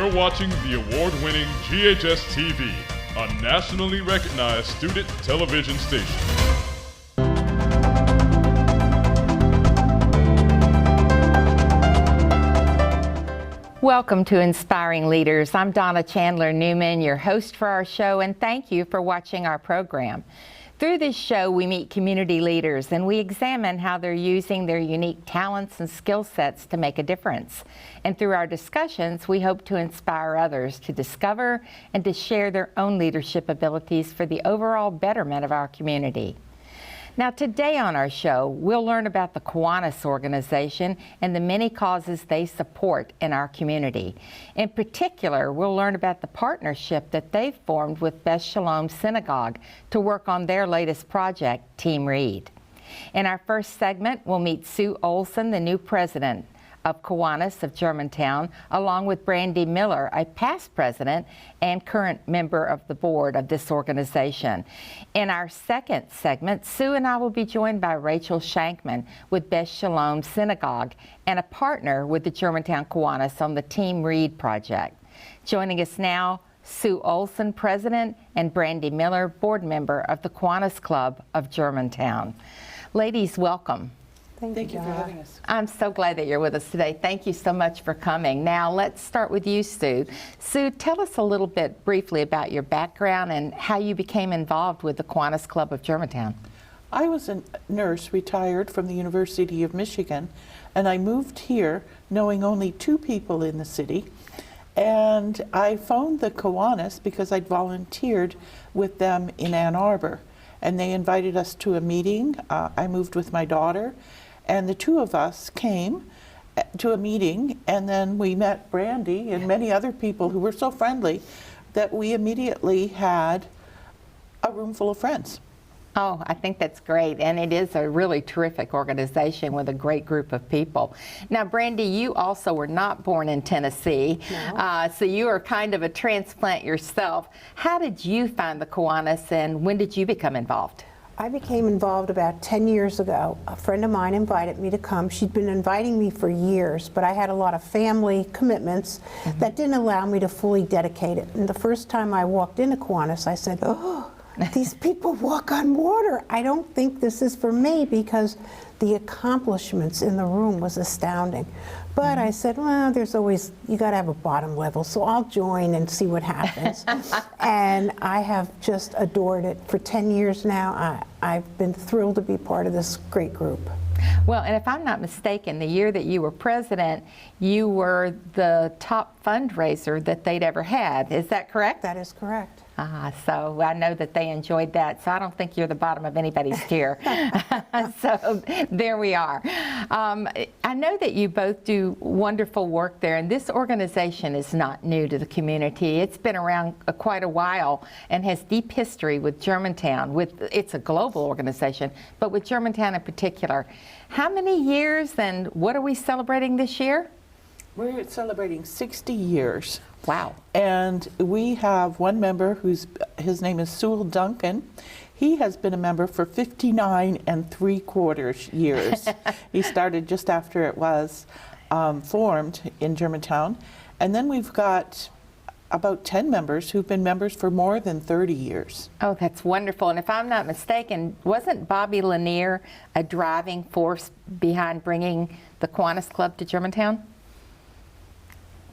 You're watching the award-winning GHS-TV, a nationally recognized student television station. Welcome to Inspiring Leaders. I'm Donna Newman, your host for our show, and thank you for watching our program. Through this show, we meet community leaders and we examine how they're using their unique talents and skill sets to make a difference. And through our discussions, we hope to inspire others to discover and to share their own leadership abilities for the overall betterment of our community. Now, today on our show, we'll learn about the Kiwanis organization and the many causes they support in our community. In particular, we'll learn about the partnership that they've formed with Beth Shalom Synagogue to work on their latest project, TeamRead. In our first segment, we'll meet Sue Olsson, the new president of Kiwanis of Germantown, along with Brandy Miller, a past president and current member of the board of this organization. In our second segment, Sue and I will be joined by Rachel Shankman with Beth Shalom Synagogue and a partner with the Germantown Kiwanis on the TeamRead project. Joining us now, Sue Olsson, president, and Brandy Miller, board member of the Kiwanis Club of Germantown. Ladies, welcome. Thank you for having us. I'm so glad that you're with us today. Thank you so much for coming. Now, let's start with you, Sue. Sue, tell us a little bit briefly about your background and how you became involved with the Kiwanis Club of Germantown. I was a nurse retired from the University of Michigan, and I moved here knowing only 2 people in the city. And I phoned the Kiwanis because I'd volunteered with them in Ann Arbor. And they invited us to a meeting. I moved with my daughter. And the 2 of us came to a meeting, and then we met Brandy and many other people who were so friendly that we immediately had a room full of friends. Oh, I think that's great, and it is a really terrific organization with a great group of people. Now, Brandy, you also were not born in Tennessee, No. So you are kind of a transplant yourself. How did you find the Kiwanis, and when did you become involved? I became involved about 10 years ago. A friend of mine invited me to come. She'd been inviting me for years, but I had a lot of family commitments that didn't allow me to fully dedicate it. And the first time I walked into Kiwanis, I said, oh, these people walk on water. I don't think this is for me, because the accomplishments in the room was astounding. But I said, well, there's always, you got to have a bottom level, so I'll join and see what happens. And I have just adored it. For 10 years now, I've been thrilled to be part of this great group. Well, and if I'm not mistaken, the year that you were president, you were the top fundraiser that they'd ever had. Is that correct? That is correct. So I know that they enjoyed that, so I don't think you're the bottom of anybody's tier. So there we are. I know that you both do wonderful work there, and this organization is not new to the community. It's been around quite a while and has deep history with Germantown. It's a global organization, but with Germantown in particular. How many years, and what are we celebrating this year? We're celebrating 60 years. Wow. And we have one member his name is Sue Olsson. He has been a member for 59 3/4 years. He started just after it was formed in Germantown. And then we've got about 10 members who've been members for more than 30 years. Oh, that's wonderful. And if I'm not mistaken, wasn't Bobby Lanier a driving force behind bringing the Kiwanis Club to Germantown?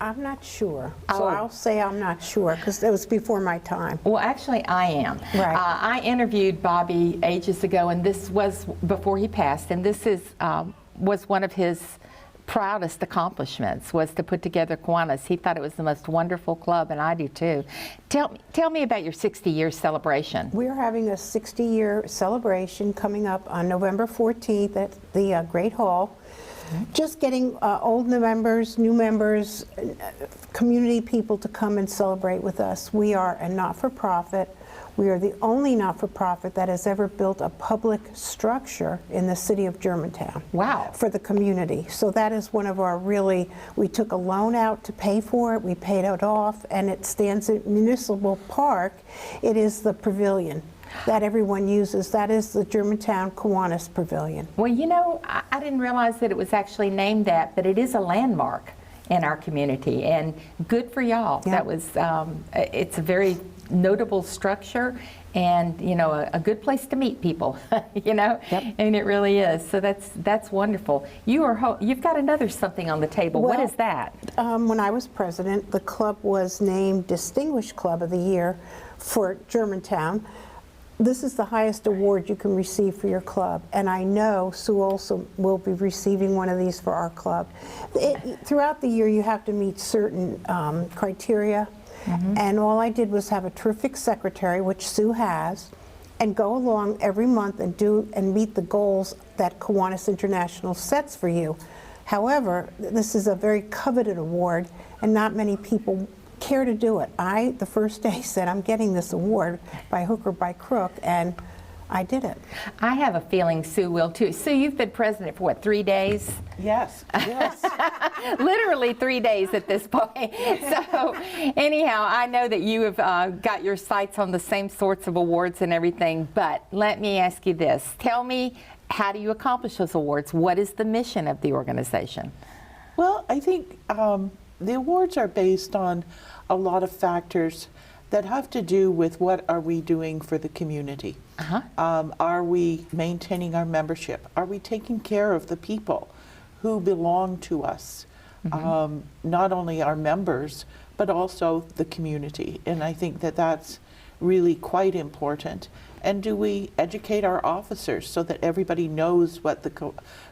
I'm not sure. Oh. So I'll say I'm not sure, because it was before my time. Well, actually, I am. Right. I interviewed Bobby ages ago, and this was before he passed, and this was one of his proudest accomplishments, was to put together Kiwanis. He thought it was the most wonderful club, and I do too. Tell me about your 60-year celebration. We're having a 60-year celebration coming up on November 14th at the Great Hall. Just getting old members, new members, community people to come and celebrate with us. We are a not-for-profit. We are the only not-for-profit that has ever built a public structure in the city of Germantown. Wow. For the community. So that is one of our we took a loan out to pay for it, we paid it off, and it stands at Municipal Park. It is the pavilion that everyone uses. That is the Germantown Kiwanis Pavilion. Well, you know, I didn't realize that it was actually named that, but it is a landmark in our community, and good for y'all. Yeah. That was, it's a very notable structure, and you know, a good place to meet people, you know, Yep. and it really is. So that's wonderful. You've got another something on the table. What Well, is that? When I was president, the club was named Distinguished Club of the Year for Germantown. This is the highest award you can receive for your club, and I know Sue Olsson will be receiving one of these for our club. Throughout the year, you have to meet certain criteria, and all I did was have a terrific secretary, which Sue has, and go along every month and meet the goals that Kiwanis International sets for you. However, this is a very coveted award, and not many people care to do it. I, the first day, said, I'm getting this award by hook or by crook, and I did it. I have a feeling Sue will too. Sue, you've been president for what, 3 days? Yes, yes. Literally 3 days at this point. So anyhow, I know that you have got your sights on the same sorts of awards and everything, but let me ask you this. Tell me, how do you accomplish those awards? What is the mission of the organization? Well, I think the awards are based on a lot of factors that have to do with what are we doing for the community. Are we maintaining our membership? Are we taking care of the people who belong to us? Not only our members, but also the community. And I think that that's really quite important. And do we educate our officers so that everybody knows what the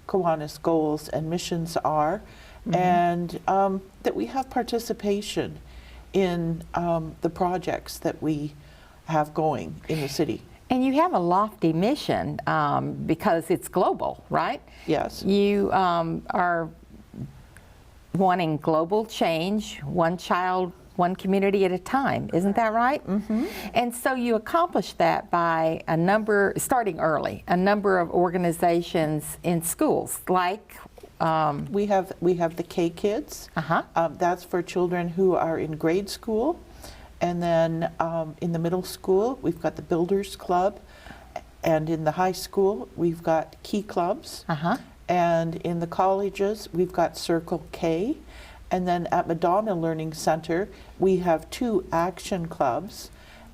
Kiwanis goals and missions are, and that we have participation in the projects that we have going in the city. And you have a lofty mission because it's global, right? Yes. You are wanting global change, one child, one community at a time. Isn't that right? And so you accomplish that by starting early, a number of organizations in schools, like We have the K Kids. That's for children who are in grade school. And then in the middle school, we've got the Builders Club. And in the high school, we've got Key Clubs. And in the colleges, we've got Circle K. And then at Madonna Learning Center, we have 2 action clubs.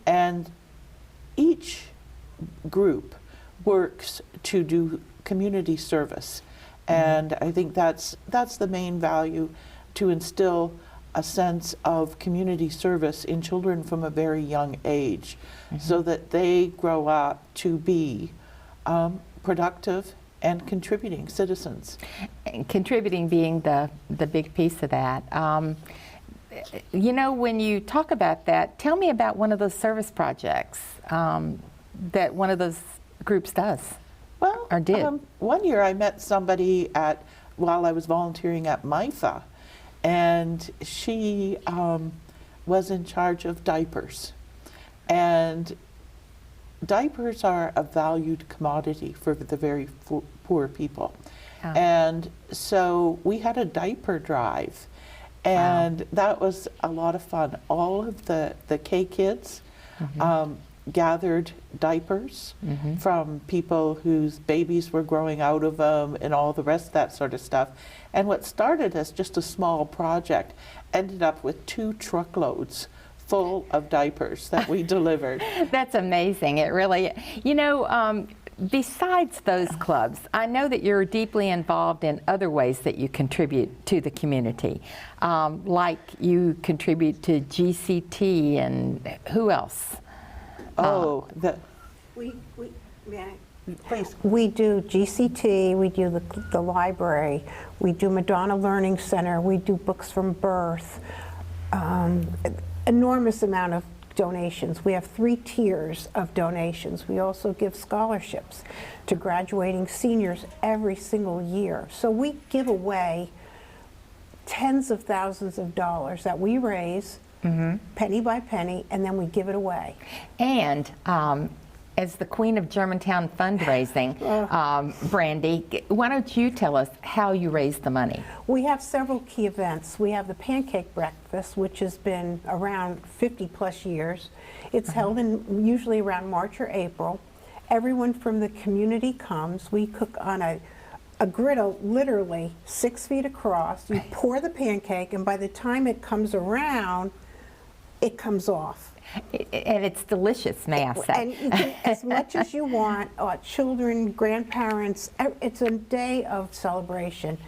And each group works to do community service. And I think that's the main value, to instill a sense of community service in children from a very young age, so that they grow up to be productive and contributing citizens. And contributing being the big piece of that. You know, when you talk about that, tell me about one of those service projects that one of those groups does. Well, or did. One year I met somebody while I was volunteering at MIFA, and she was in charge of diapers. And diapers are a valued commodity for the very poor people. And so we had a diaper drive, and that was a lot of fun. All of the K Kids gathered diapers from people whose babies were growing out of them and all the rest of that sort of stuff. And what started as just a small project ended up with 2 truckloads full of diapers that we delivered. That's amazing. It really, you know, besides those clubs, I know that you're deeply involved in other ways that you contribute to the community. Like you contribute to GCT, and who else? Please. We do GCT, we do the library, we do Madonna Learning Center, we do Books from Birth, enormous amount of donations. We have 3 tiers of donations. We also give scholarships to graduating seniors every single year. So we give away tens of thousands of dollars that we raise penny by penny, and then we give it away. And as the Queen of Germantown fundraising, Brandy, why don't you tell us how you raise the money? We have several key events. We have the Pancake Breakfast, which has been around 50+ years. It's held in usually around March or April. Everyone from the community comes. We cook on a a griddle literally 6 feet across. You pour the pancake, and by the time it comes around, it comes off. And it's delicious, may I say. And you can, as much as you want, children, grandparents, it's a day of celebration.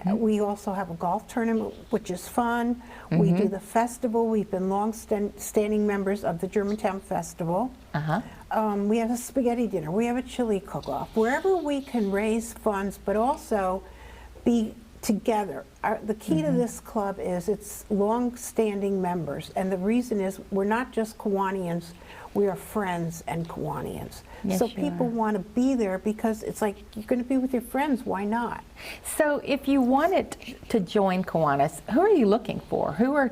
We also have a golf tournament, which is fun. We do the festival. We've been long-standing members of the Germantown Festival. We have a spaghetti dinner. We have a chili cook-off. Wherever we can raise funds, but also be together. The key to this club is it's long-standing members, and the reason is we're not just Kiwanians, we are friends and Kiwanians. Yes, so people want to be there because it's like you're going to be with your friends, why not? So if you wanted to join Kiwanis, who are you looking for? Who's the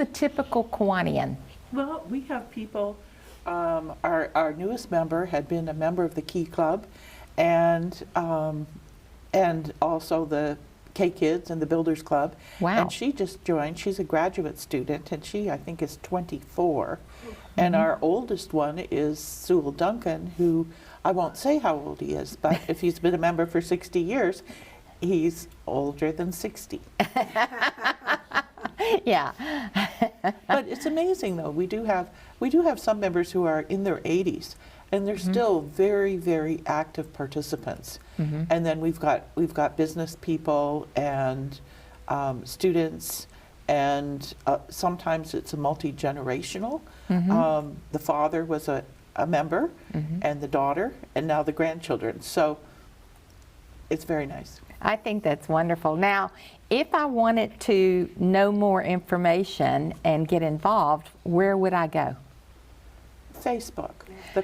typical Kiwanian? Well, we have people, our newest member had been a member of the Key Club, and also the K-Kids and the Builders Club. Wow. And she just joined. She's a graduate student, and she, I think, is 24. And our oldest one is Sue Olsson, who I won't say how old he is, but if he's been a member for 60 years, he's older than 60. Yeah. But it's amazing, though. We do have some members who are in their 80s, and they're still very, very active participants. And then we've got business people and students, and sometimes it's a multi-generational. The father was a member, and the daughter, and now the grandchildren. So it's very nice. I think that's wonderful. Now, if I wanted to know more information and get involved, where would I go? Facebook, the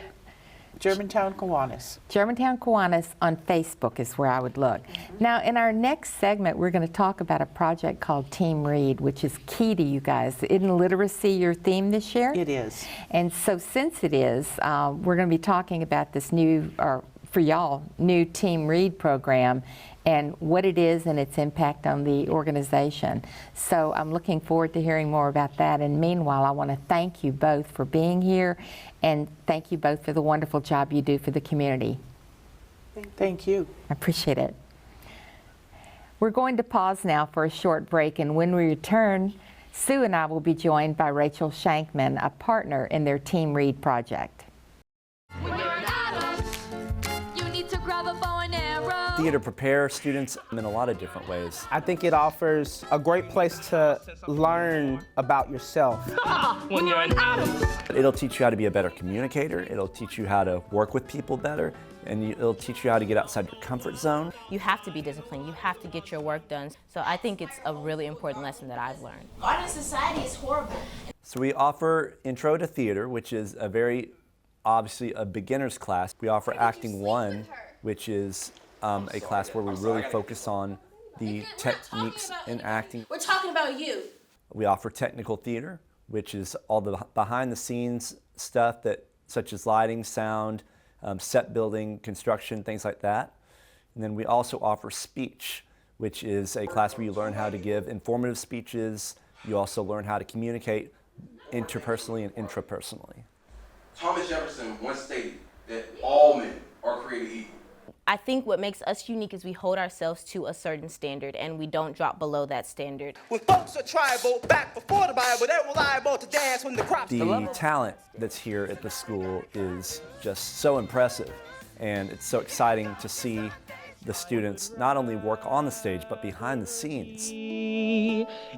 Germantown Kiwanis. Germantown Kiwanis on Facebook is where I would look. Now, in our next segment, we're going to talk about a project called TeamRead, which is key to you guys. Isn't literacy your theme this year? It is. And so since it is, we're going to be talking about this new, or for y'all, new TeamRead program and what it is and its impact on the organization. So I'm looking forward to hearing more about that. And meanwhile, I want to thank you both for being here, and thank you both for the wonderful job you do for the community. Thank you. I appreciate it. We're going to pause now for a short break, and when we return, Sue and I will be joined by Rachel Shankman, a partner in their TeamRead project. When you're an adult, you need to grab a bow and arrow. Theater prepare students in a lot of different ways. I think it offers a great place to learn about yourself. When you're an adult. It'll teach you how to be a better communicator. It'll teach you how to work with people better. And it'll teach you how to get outside your comfort zone. You have to be disciplined. You have to get your work done. So I think it's a really important lesson that I've learned. Art in society is horrible. So we offer Intro to Theater, which is a very, obviously a beginner's class. We offer Acting 1, which is a class where we really focus on the techniques in acting. We're talking about you. We offer Technical Theater, which is all the behind-the-scenes stuff such as lighting, sound, set building, construction, things like that. And then we also offer Speech, which is a class where you learn how to give informative speeches. You also learn how to communicate interpersonally and intrapersonally. Thomas Jefferson once stated that all men are created equal. I think what makes us unique is we hold ourselves to a certain standard and we don't drop below that standard. When folks are tribal, back before the Bible, they were liable to dance when the crops. The talent that's here at the school is just so impressive, and it's so exciting to see the students not only work on the stage but behind the scenes.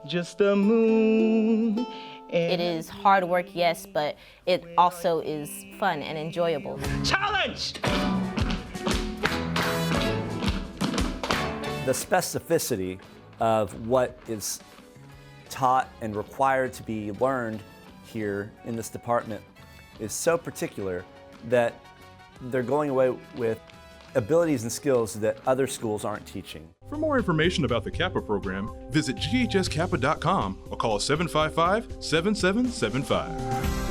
Just the moon. It is hard work, yes, but it also is fun and enjoyable. Challenge! The specificity of what is taught and required to be learned here in this department is so particular that they're going away with abilities and skills that other schools aren't teaching. For more information about the Kappa program, visit ghskappa.com or call 755-7775.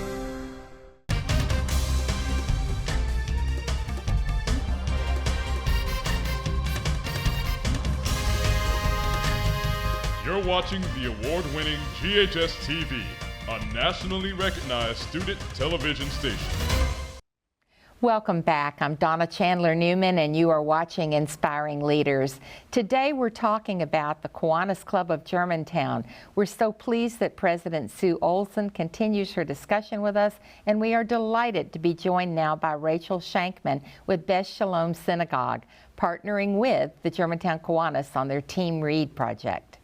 You're watching the award-winning GHS-TV, a nationally recognized student television station. Welcome back. I'm Donna Chandler Newman, and you are watching Inspiring Leaders. Today we're talking about the Kiwanis Club of Germantown. We're so pleased that President Sue Olsson continues her discussion with us, and we are delighted to be joined now by Rachel Shankman with Beth Shalom Synagogue, partnering with the Germantown Kiwanis on their TeamRead project.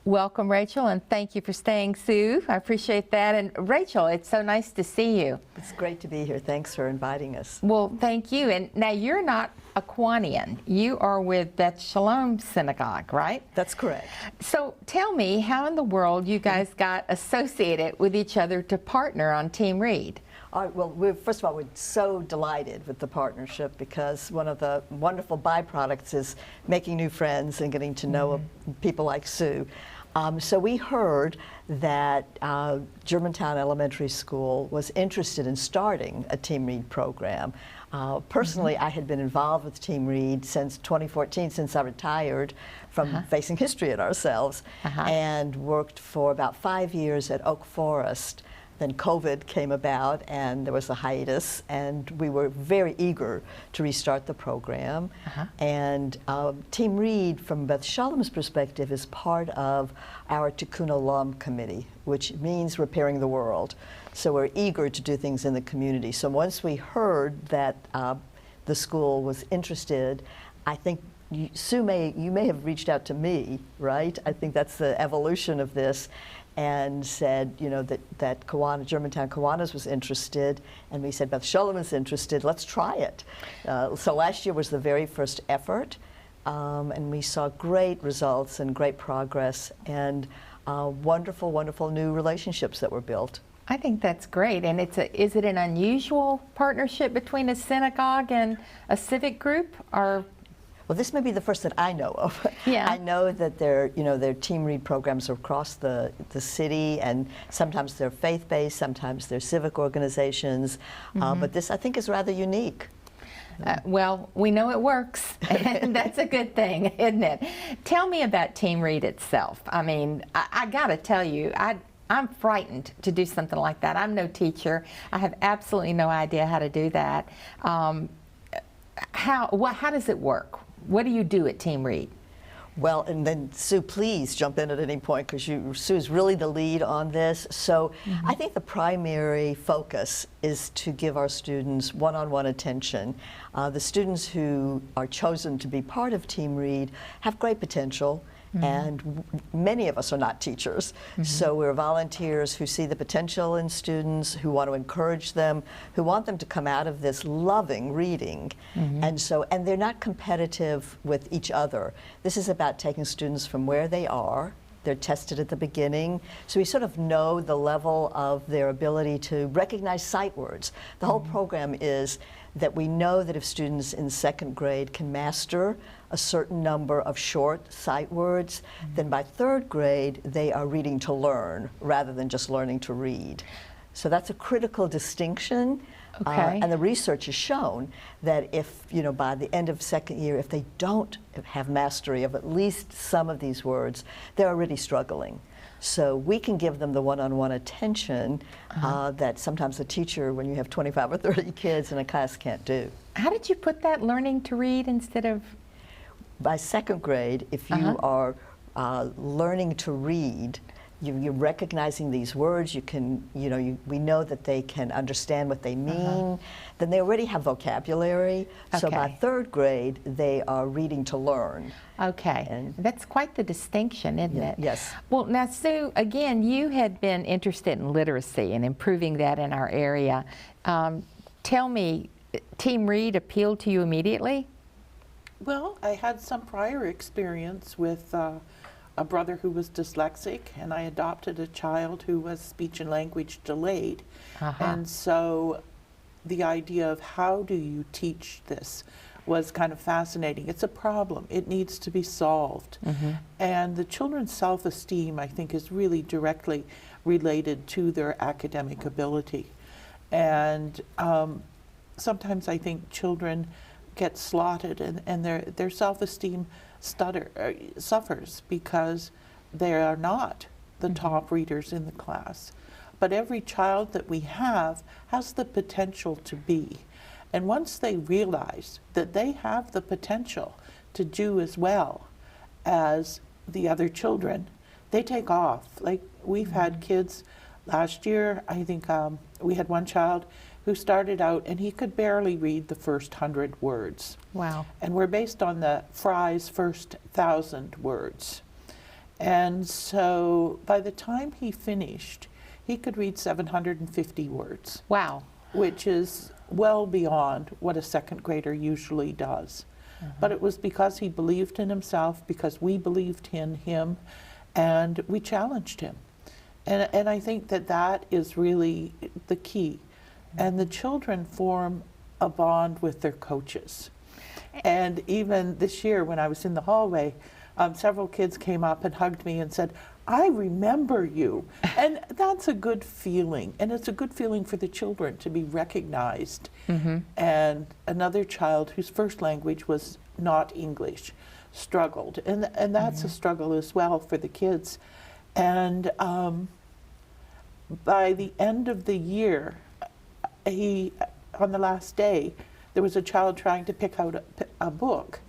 Welcome, Rachel, and thank you for staying, Sue. I appreciate that. And Rachel, it's so nice to see you. It's great to be here. Thanks for inviting us. Well, thank you. And now you're not a Kiwanian. You are with Beth Shalom Synagogue, right? That's correct. So tell me how in the world you guys got associated with each other to partner on TeamRead. Well, first of all, we're so delighted with the partnership because one of the wonderful byproducts is making new friends and getting to know people like Sue. So we heard that Germantown Elementary School was interested in starting a TeamRead program. Personally, I had been involved with TeamRead since 2014, since I retired from facing history at ourselves, and worked for about 5 years at Oak Forest. Then COVID came about and there was a hiatus, and we were very eager to restart the program. And TeamRead, from Beth Shalom's perspective, is part of our Tikkun Olam committee, which means repairing the world. So we're eager to do things in the community. So once we heard that the school was interested, I think Sue, you may have reached out to me, right? I think that's the evolution of this, and said, you know, that Germantown Kiwanis was interested, and we said Beth Shalom is interested, let's try it. So last year was the very first effort, and we saw great results and great progress, and wonderful, wonderful new relationships that were built. I think that's great. And is it an unusual partnership between a synagogue and a civic group, or? Well, this may be the first that I know of. Yeah. I know that their TeamRead programs are across the city, and sometimes they're faith-based, sometimes they're civic organizations, but this, I think, is rather unique. Well, we know it works, and that's a good thing, isn't it? Tell me about TeamRead itself. I mean, I got to tell you, I'm frightened to do something like that. I'm no teacher. I have absolutely no idea how to do that. How does it work? What do you do at TeamRead? Well, and then Sue, please jump in at any point, because Sue's really the lead on this. So I think the primary focus is to give our students one-on-one attention. The students who are chosen to be part of TeamRead have great potential. And many of us are not teachers, so we're volunteers who see the potential in students, who want to encourage them, who want them to come out of this loving reading. And they're not competitive with each other. This is about taking students from where they are. They're tested at the beginning, so we sort of know the level of their ability to recognize sight words. The whole program is that we know that if students in second grade can master a certain number of short sight words, then by third grade they are reading to learn rather than just learning to read. So that's a critical distinction. And the research has shown that if, by the end of second year, if they don't have mastery of at least some of these words, they're already struggling. So we can give them the one-on-one attention that sometimes a teacher, when you have 25 or 30 kids in a class, can't do. How did you put that learning to read instead of? By second grade, if you are learning to read, you're recognizing these words, we know that they can understand what they mean, then they already have vocabulary. So by third grade, they are reading to learn. And that's quite the distinction, isn't it? Yes. Well, now, Sue, again, you had been interested in literacy and improving that in our area. Tell me, TeamRead appealed to you immediately? Well, I had some prior experience with a brother who was dyslexic, and I adopted a child who was speech and language delayed. And so the idea of how do you teach this was kind of fascinating. It's a problem. It needs to be solved. And the children's self-esteem, I think, is really directly related to their academic ability. And sometimes I think children get slotted, and their self-esteem suffers because they are not the top readers in the class. but every child that we have has the potential to be. And once they realize that they have the potential to do as well as the other children, they take off. Like, we've had kids last year, I think we had one child who started out and he could barely read the first 100 words. Wow. And we're based on the Fry's first 1,000 words. And so by the time he finished, he could read 750 words. Wow. Which is well beyond what a second grader usually does. But it was because he believed in himself, because we believed in him, and we challenged him. And I think that that is really the key. And the children form a bond with their coaches. And even this year when I was in the hallway, several kids came up and hugged me and said, "I remember you." And that's a good feeling. And it's a good feeling for the children to be recognized. And another child whose first language was not English struggled. And that's a struggle as well for the kids. And by the end of the year, on the last day, there was a child trying to pick out a book.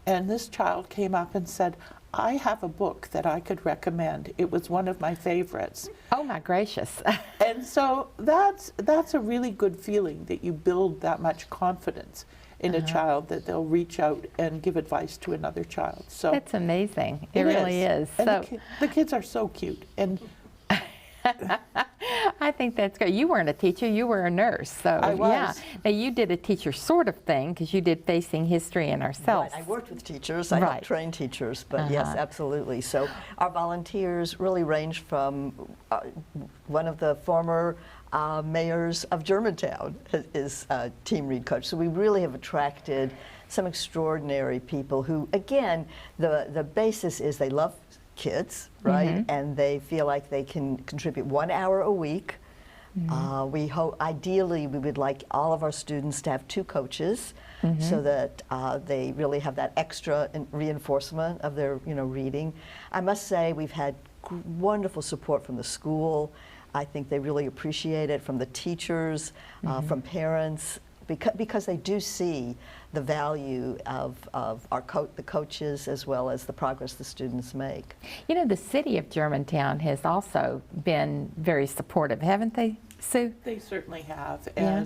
And this child came up and said, "I have a book that I could recommend. It was one of my favorites." Oh my gracious. And so that's a really good feeling, that you build that much confidence in a child that they'll reach out and give advice to another child. So That's amazing. It really is. And So the kids are so cute. And I think that's great. You weren't a teacher, you were a nurse. So I was. yeah. Now you did a teacher sort of thing because you did Facing History and Ourselves. Right. I worked with teachers. I Right. helped train teachers, but yes, absolutely. So our volunteers really range from one of the former mayors of Germantown is TeamRead coach. So we really have attracted some extraordinary people who, again, the basis is they love kids, right? And they feel like they can contribute 1 hour a week. We hope, ideally, we would like all of our students to have 2 coaches, so that they really have that extra reinforcement of their, reading. I must say, we've had wonderful support from the school. I think they really appreciate it, from the teachers, from parents, because they do see the value of the coaches as well as the progress the students make. You know, the city of Germantown has also been very supportive, haven't they, Sue? they certainly have. Yeah.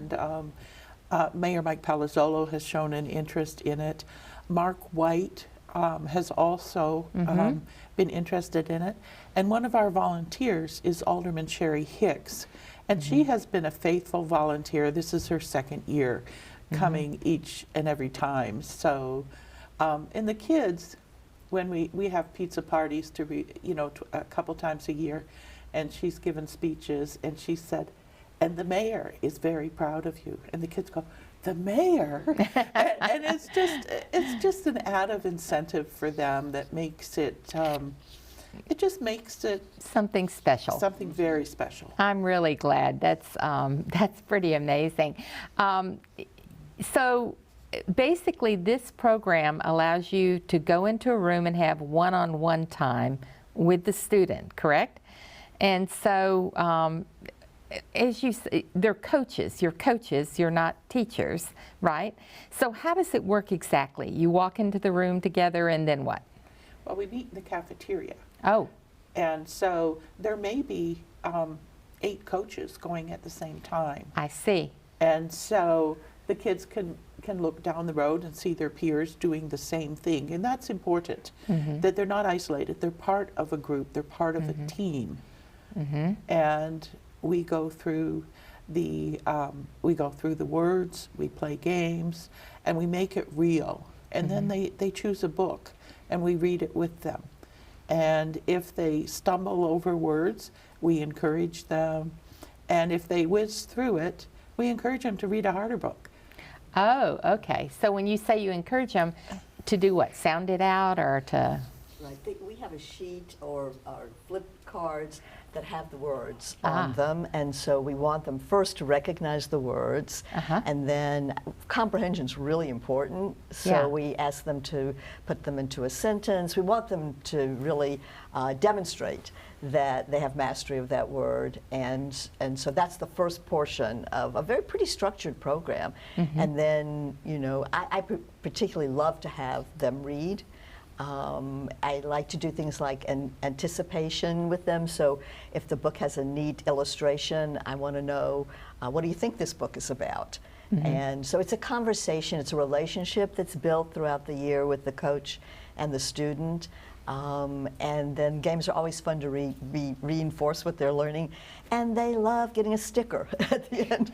And Mayor Mike Palazzolo has shown an interest in it. Mark White has also been interested in it. And one of our volunteers is Alderman Sherry Hicks. And she has been a faithful volunteer. This is her second year coming each and every time. So, and the kids, when we have pizza parties a couple times a year, and she's given speeches, and she said, "And the mayor is very proud of you." And the kids go, "The mayor?" and it's just an added incentive for them that makes it, it just makes it Something special. something very special. I'm really glad. That's pretty amazing. So basically, this program allows you to go into a room and have one-on-one time with the student, correct? And so, as you say, they're coaches. You're coaches. You're not teachers, right? So how does it work exactly? You walk into the room together, and then what? Well, we meet in the cafeteria. Oh. And so there may be 8 coaches going at the same time. I see. And so the kids can look down the road and see their peers doing the same thing. And that's important, that they're not isolated. They're part of a group. They're part of a team. And we go through the words, we play games, and we make it real. And then they choose a book, and we read it with them. And if they stumble over words, we encourage them. And if they whiz through it, we encourage them to read a harder book. Oh, okay. So when you say you encourage them to do what? Sound it out or to? Right. We have a sheet or flip cards that have the words on them, and so we want them first to recognize the words, and then comprehension's really important, so we ask them to put them into a sentence. We want them to really demonstrate that they have mastery of that word, and so that's the first portion of a very pretty structured program. And then, you know, I particularly love to have them read. I like to do things like anticipation with them, so if the book has a neat illustration, I want to know, what do you think this book is about? And so it's a conversation, it's a relationship that's built throughout the year with the coach and the student. And then games are always fun to reinforce what they're learning, and they love getting a sticker at the end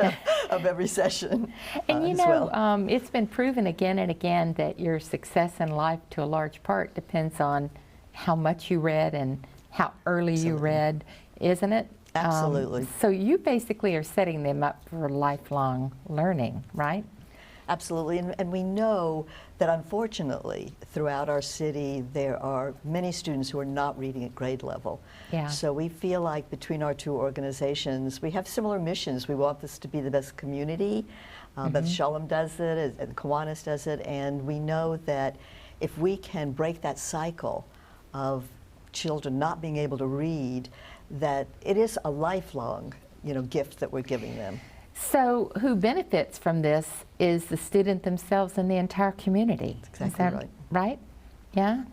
of every session. And you know, it's been proven again and again that your success in life, to a large part, depends on how much you read and how early you read, isn't it? Absolutely. So you basically are setting them up for lifelong learning, right? Absolutely, and we know that unfortunately throughout our city there are many students who are not reading at grade level. So we feel like between our two organizations we have similar missions. We want this to be the best community. Beth Shalom does it, and Kiwanis does it, and we know that if we can break that cycle of children not being able to read, that it is a lifelong, you know, gift that we're giving them. So who benefits from this is the student themselves and the entire community. That's exactly right. Right? Yeah?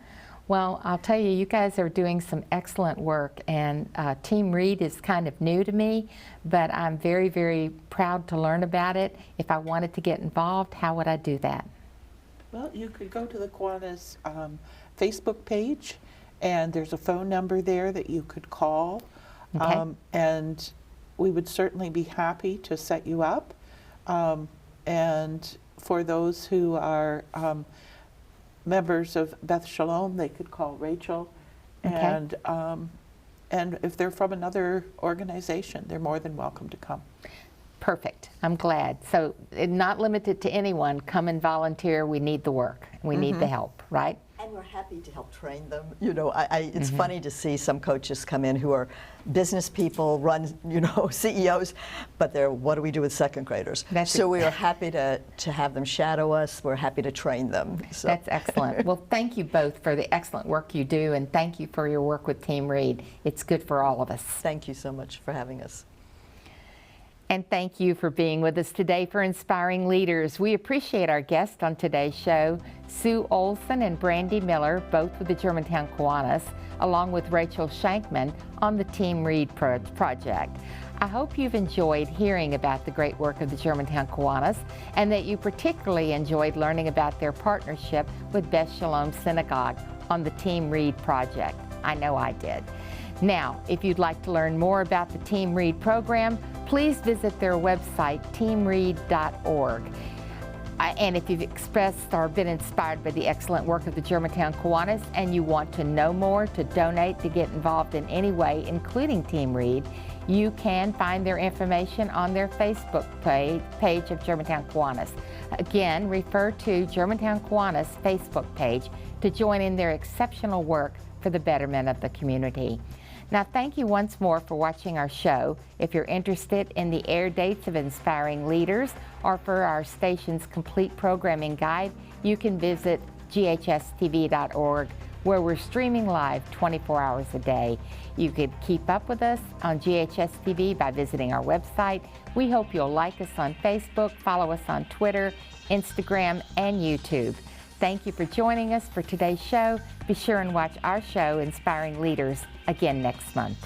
Well, I'll tell you, you guys are doing some excellent work, and TeamRead is kind of new to me, but I'm very, very proud to learn about it. If I wanted to get involved, how would I do that? Well, you could go to the Kiwanis Facebook page, and there's a phone number there that you could call, and we would certainly be happy to set you up. And for those who are members of Beth Shalom, they could call Rachel. And if they're from another organization, they're more than welcome to come. Perfect. I'm glad. So not limited to anyone. Come and volunteer. We need the work. We need the help, right? And we're happy to help train them. You know, it's funny to see some coaches come in who are business people, run, you know, CEOs, but they're, what do we do with second graders? So we are happy to have them shadow us. We're happy to train them. So. That's excellent. Well, thank you both for the excellent work you do, and thank you for your work with TeamRead. It's good for all of us. Thank you so much for having us. And thank you for being with us today for Inspiring Leaders. We appreciate our guests on today's show, Sue Olsson and Brandy Miller, both with the Germantown Kiwanis, along with Rachel Shankman on the TeamRead project. I hope you've enjoyed hearing about the great work of the Germantown Kiwanis, and that you particularly enjoyed learning about their partnership with Beth Shalom Synagogue on the TeamRead project. I know I did. Now, if you'd like to learn more about the TeamRead program, please visit their website, teamread.org. And if you've expressed or been inspired by the excellent work of the Germantown Kiwanis and you want to know more, to donate, to get involved in any way, including TeamRead, you can find their information on their Facebook page of Germantown Kiwanis. Again, refer to Germantown Kiwanis Facebook page to join in their exceptional work for the betterment of the community. Now, thank you once more for watching our show. If you're interested in the air dates of Inspiring Leaders or for our station's complete programming guide, you can visit GHS-TV.org, where we're streaming live 24 hours a day. You could keep up with us on GHS-TV by visiting our website. We hope you'll like us on Facebook, follow us on Twitter, Instagram, and YouTube. Thank you for joining us for today's show. Be sure and watch our show, Inspiring Leaders, again next month.